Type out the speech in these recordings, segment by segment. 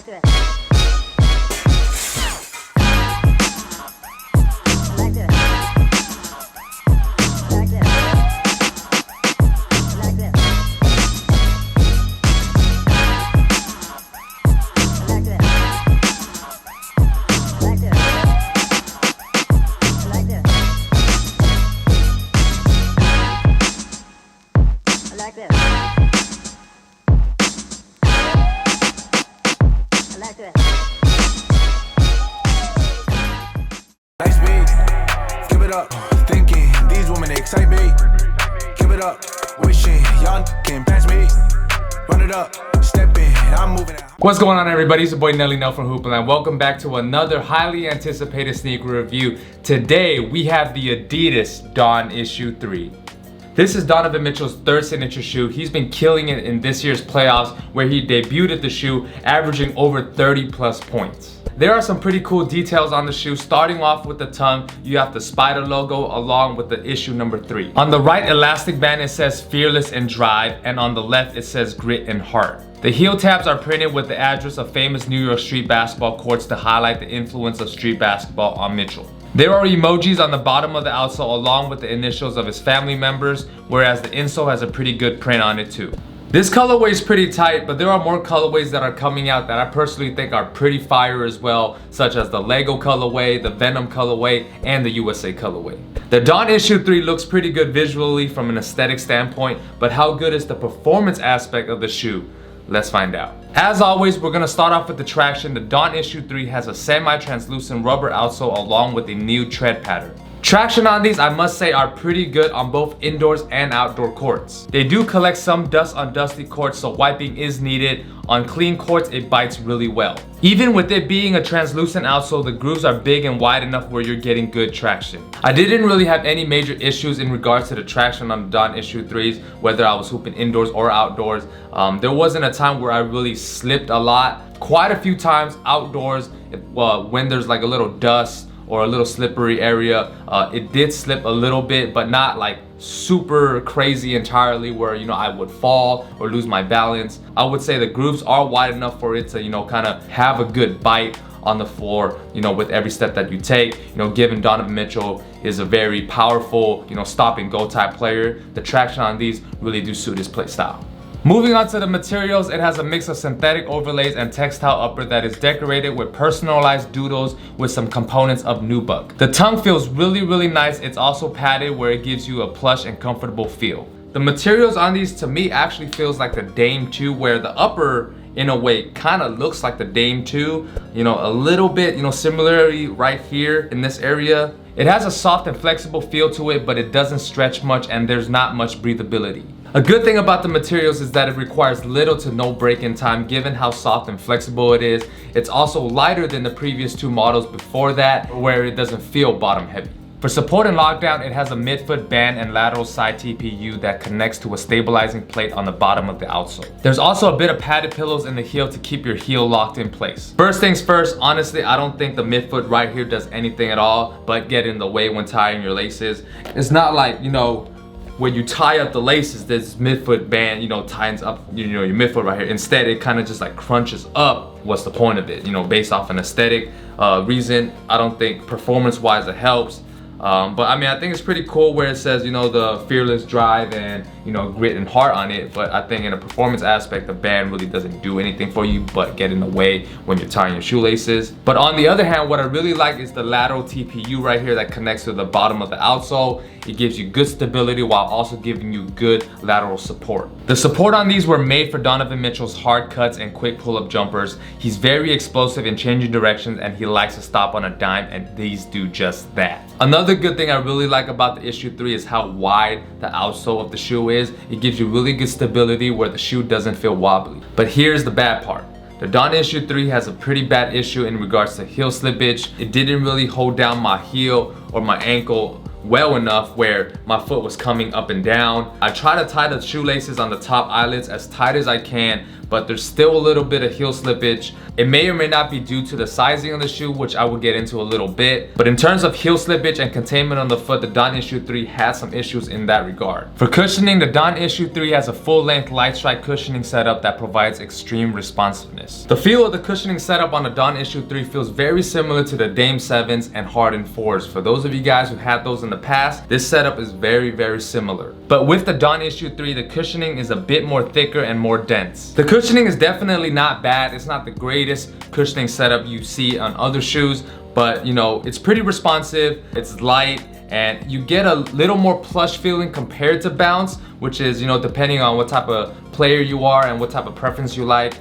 like this. Nice beat, give it up, thinking these women excite me. Give it up, wishing y'all can pass me. Run it up, step in, I'm moving out. What's going on, everybody? It's your boy Nelly Nell from Hoopland. Welcome back to another highly anticipated sneaker review. Today we have the Adidas D.O.N issue 3. This is Donovan Mitchell's third signature shoe. He's been killing it in this year's playoffs where he debuted the shoe averaging over 30 plus points. There are some pretty cool details on the shoe. Starting off with the tongue, you have the spider logo along with the issue number 3. On the right elastic band it says fearless and drive, and on the left it says grit and heart. The heel tabs are printed with the address of famous New York street basketball courts to highlight the influence of street basketball on Mitchell. There are emojis on the bottom of the outsole along with the initials of his family members, whereas the insole has a pretty good print on it too. This colorway is pretty tight, but there are more colorways that are coming out that I personally think are pretty fire as well, such as the Lego colorway, the Venom colorway, and the USA colorway. The D.O.N issue 3 looks pretty good visually from an aesthetic standpoint, but how good is the performance aspect of the shoe? Let's find out. As always, we're gonna start off with the traction. The D.O.N issue 3 has a semi-translucent rubber outsole along with a new tread pattern. Traction on these, I must say, are pretty good on both indoors and outdoor courts. They do collect some dust on dusty courts, so wiping is needed. On clean courts, it bites really well. Even with it being a translucent outsole, the grooves are big and wide enough where you're getting good traction. I didn't really have any major issues in regards to the traction on the D.O.N issue 3s, whether I was hooping indoors or outdoors. There wasn't a time where I really slipped a lot. Quite a few times outdoors, when there's like a little dust or a little slippery area, it did slip a little bit, but not like super crazy entirely where, you know, I would fall or lose my balance. I would say the grooves are wide enough for it to, you know, kind of have a good bite on the floor, you know, with every step that you take. You know, given Donovan Mitchell is a very powerful, you know, stop and go type player, the traction on these really do suit his play style. Moving on to the materials, it has a mix of synthetic overlays and textile upper that is decorated with personalized doodles with some components of nubuck. The tongue feels really nice. It's also padded where it gives you a plush and comfortable feel. The materials on these to me actually feels like the Dame 2, where the upper in a way kind of looks like the Dame 2, you know, a little bit, you know, similarly right here in this area. It has a soft and flexible feel to it, but it doesn't stretch much and there's not much breathability. A good thing about the materials is that it requires little to no break-in time given how soft and flexible it is. It's also lighter than the previous 2 models before that, where it doesn't feel bottom heavy. For support and lockdown, it has a midfoot band and lateral side TPU that connects to a stabilizing plate on the bottom of the outsole. There's also a bit of padded pillows in the heel to keep your heel locked in place. First things first, honestly, I don't think the midfoot right here does anything at all but get in the way when tying your laces. It's not like, you know, when you tie up the laces, this midfoot band, you know, tightens up, you know, your midfoot right here. Instead, it kind of just like crunches up. What's the point of it? You know, based off an aesthetic reason, I don't think performance-wise it helps. But I mean, I think it's pretty cool where it says, you know, the fearless drive and, you know, grit and heart on it. But I think in a performance aspect, the band really doesn't do anything for you but get in the way when you're tying your shoelaces. But on the other hand, what I really like is the lateral TPU right here that connects to the bottom of the outsole. It gives you good stability while also giving you good lateral support. The support on these were made for Donovan Mitchell's hard cuts and quick pull-up jumpers. He's very explosive in changing directions and he likes to stop on a dime, and these do just that. Another good thing I really like about the issue 3 is how wide the outsole of the shoe is. It gives you really good stability where the shoe doesn't feel wobbly. But here's the bad part. The D.O.N issue 3 has a pretty bad issue in regards to heel slippage. It didn't really hold down my heel or my ankle well enough where my foot was coming up and down. I try to tie the shoelaces on the top eyelets as tight as I can, but there's still a little bit of heel slippage. It may or may not be due to the sizing of the shoe, which I will get into a little bit. But in terms of heel slippage and containment on the foot, the D.O.N Issue 3 has some issues in that regard. For cushioning, the D.O.N Issue 3 has a full-length light strike cushioning setup that provides extreme responsiveness. The feel of the cushioning setup on the D.O.N Issue 3 feels very similar to the Dame 7s and Harden 4s. For those of you guys who had those in the past, this setup is very, very similar. But with the D.O.N Issue 3, the cushioning is a bit more thicker and more dense. The cushioning is definitely not bad. It's not the greatest cushioning setup you see on other shoes, but you know, it's pretty responsive, it's light, and you get a little more plush feeling compared to Bounce, which is, you know, depending on what type of player you are and what type of preference you like.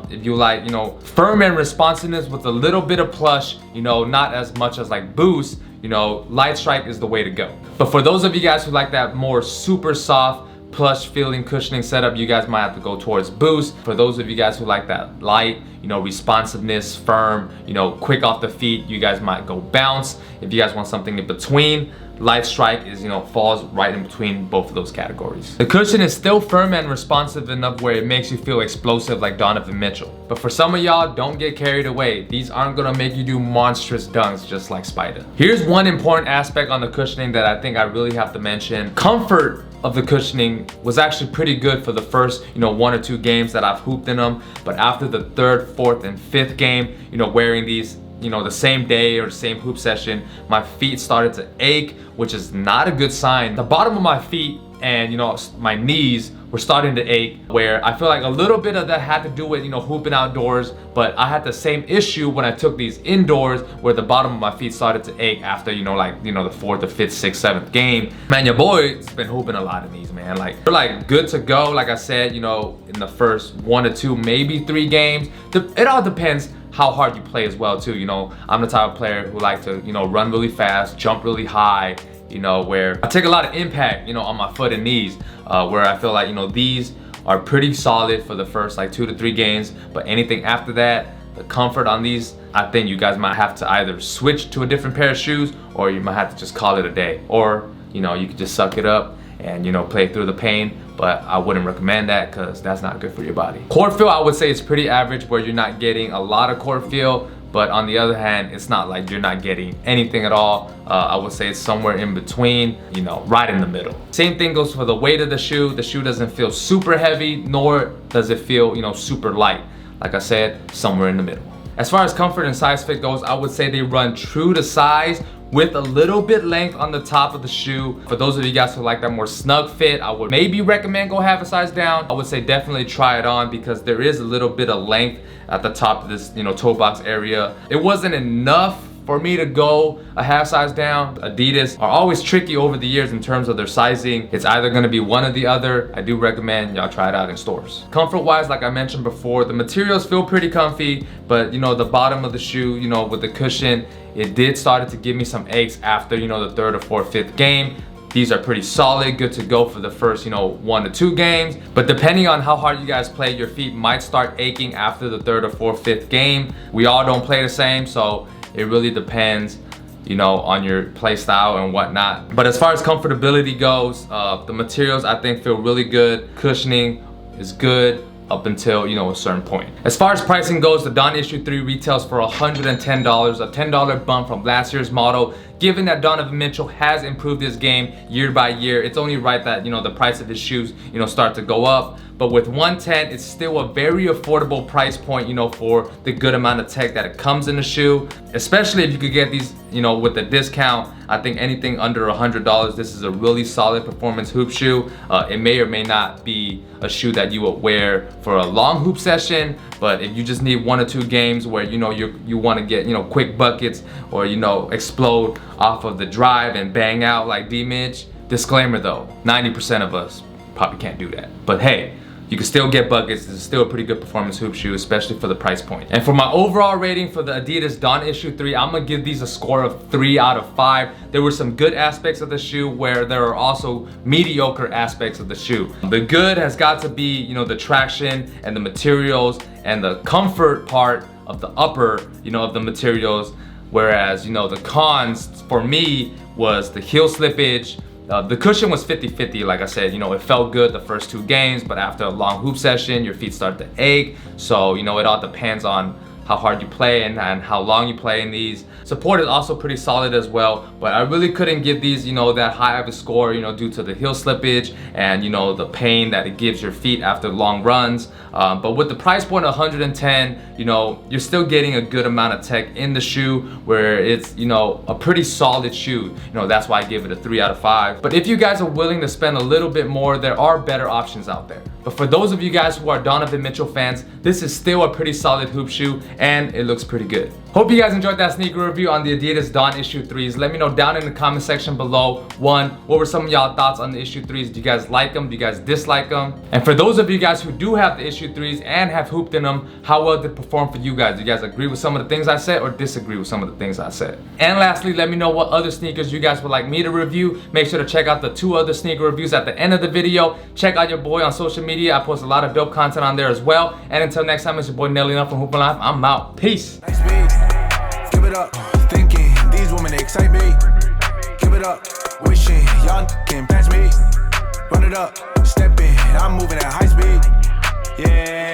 If you like, you know, firm and responsiveness with a little bit of plush, you know, not as much as like Boost, you know, light strike is the way to go. But for those of you guys who like that more super soft, plush feeling cushioning setup, you guys might have to go towards Boost. For those of you guys who like that light, you know, responsiveness, firm, you know, quick off the feet, you guys might go Bounce. If you guys want something in between, light strike is, you know, falls right in between both of those categories. The cushion is still firm and responsive enough where it makes you feel explosive like Donovan Mitchell. But for some of y'all, don't get carried away. These aren't gonna make you do monstrous dunks just like Spider. Here's one important aspect on the cushioning that I think I really have to mention. Comfort of the cushioning was actually pretty good for the first, you know, 1 or 2 games that I've hooped in them. But after the 3rd, 4th, and 5th game, you know, wearing these, you know, the same day or the same hoop session, my feet started to ache, which is not a good sign. The bottom of my feet and, you know, my knees were starting to ache, where I feel like a little bit of that had to do with, you know, hooping outdoors, but I had the same issue when I took these indoors, where the bottom of my feet started to ache after, you know, like, you know, the 4th, the 5th, 6th, 7th game. Man, your boy's been hooping a lot of these, man. Like, they're like good to go, like I said, you know, in the first 1 or 2, maybe 3 games. It all depends how hard you play as well too. You know, I'm the type of player who like to, you know, run really fast, jump really high, you know, where I take a lot of impact, you know, on my foot and knees, where I feel like, you know, these are pretty solid for the first like 2 to 3 games, but anything after that, the comfort on these, I think you guys might have to either switch to a different pair of shoes, or you might have to just call it a day, or, you know, you could just suck it up and, you know, play through the pain. But I wouldn't recommend that because that's not good for your body. Court feel, I would say, is pretty average, where you're not getting a lot of court feel, but on the other hand, it's not like you're not getting anything at all. I would say it's somewhere in between, you know, right in the middle. Same thing goes for the weight of the shoe. The shoe doesn't feel super heavy, nor does it feel, you know, super light. Like I said, somewhere in the middle. As far as comfort and size fit goes, I would say they run true to size, with a little bit length on the top of the shoe. For those of you guys who like that more snug fit, I would maybe recommend go half a size down. I would say definitely try it on, because there is a little bit of length at the top of this, you know, toe box area. It wasn't enough for me to go a half size down. Adidas are always tricky over the years in terms of their sizing. It's either gonna be one or the other. I do recommend y'all try it out in stores. Comfort wise, like I mentioned before, the materials feel pretty comfy, but you know, the bottom of the shoe, you know, with the cushion, it did start to give me some aches after, you know, the 3rd or 4th, 5th game. These are pretty solid, good to go for the first, you know, 1 to 2 games. But depending on how hard you guys play, your feet might start aching after the 3rd or 4th, 5th game. We all don't play the same, so it really depends, you know, on your play style and whatnot. But as far as comfortability goes, the materials I think feel really good. Cushioning is good up until, you know, a certain point. As far as pricing goes, the D.O.N Issue 3 retails for $110, a $10 bump from last year's model. Given that Donovan Mitchell has improved his game year by year, it's only right that, you know, the price of his shoes, you know, start to go up. But with $110, it's still a very affordable price point, you know, for the good amount of tech that it comes in the shoe. Especially if you could get these, you know, with a discount. I think anything under $100, this is a really solid performance hoop shoe. It may or may not be a shoe that you would wear for a long hoop session, but if you just need 1 or 2 games where, you know, you want to get, you know, quick buckets, or, you know, explode off of the drive and bang out like D-Mitch. Disclaimer though, 90% of us probably can't do that. But hey, you can still get buckets. This is still a pretty good performance hoop shoe, especially for the price point. And for my overall rating for the Adidas D.O.N Issue 3, I'm gonna give these a score of 3 out of 5. There were some good aspects of the shoe, where there are also mediocre aspects of the shoe. The good has got to be, you know, the traction and the materials and the comfort part of the upper, you know, of the materials. Whereas, you know, the cons for me was the heel slippage, The cushion was 50-50, like I said. You know, it felt good the first 2 games, but after a long hoop session, your feet start to ache. So, you know, it all depends on how hard you play and how long you play in these. Support is also pretty solid as well, but I really couldn't give these, you know, that high of a score, you know, due to the heel slippage and, you know, the pain that it gives your feet after long runs. But with the price point of 110, you know, you're still getting a good amount of tech in the shoe, where it's, you know, a pretty solid shoe. You know, that's why I give it a 3 out of 5. But if you guys are willing to spend a little bit more, there are better options out there. But for those of you guys who are Donovan Mitchell fans, this is still a pretty solid hoop shoe, and it looks pretty good. Hope you guys enjoyed that sneaker review on the Adidas D.O.N issue 3s. Let me know down in the comment section below. 1, what were some of y'all thoughts on the issue 3s? Do you guys like them? Do you guys dislike them? And for those of you guys who do have the issue 3s and have hooped in them, how well did it perform for you guys? Do you guys agree with some of the things I said or disagree with some of the things I said? And lastly, let me know what other sneakers you guys would like me to review. Make sure to check out the 2 other sneaker reviews at the end of the video. Check out your boy on social media. I post a lot of dope content on there as well. And until next time, it's your boy Nelly from Hoopin' Life. I'm out. Peace. Give it up, thinking these women excite me. Give it up, wishing y'all can pass me. Run it up, stepping, I'm moving at high speed. Yeah.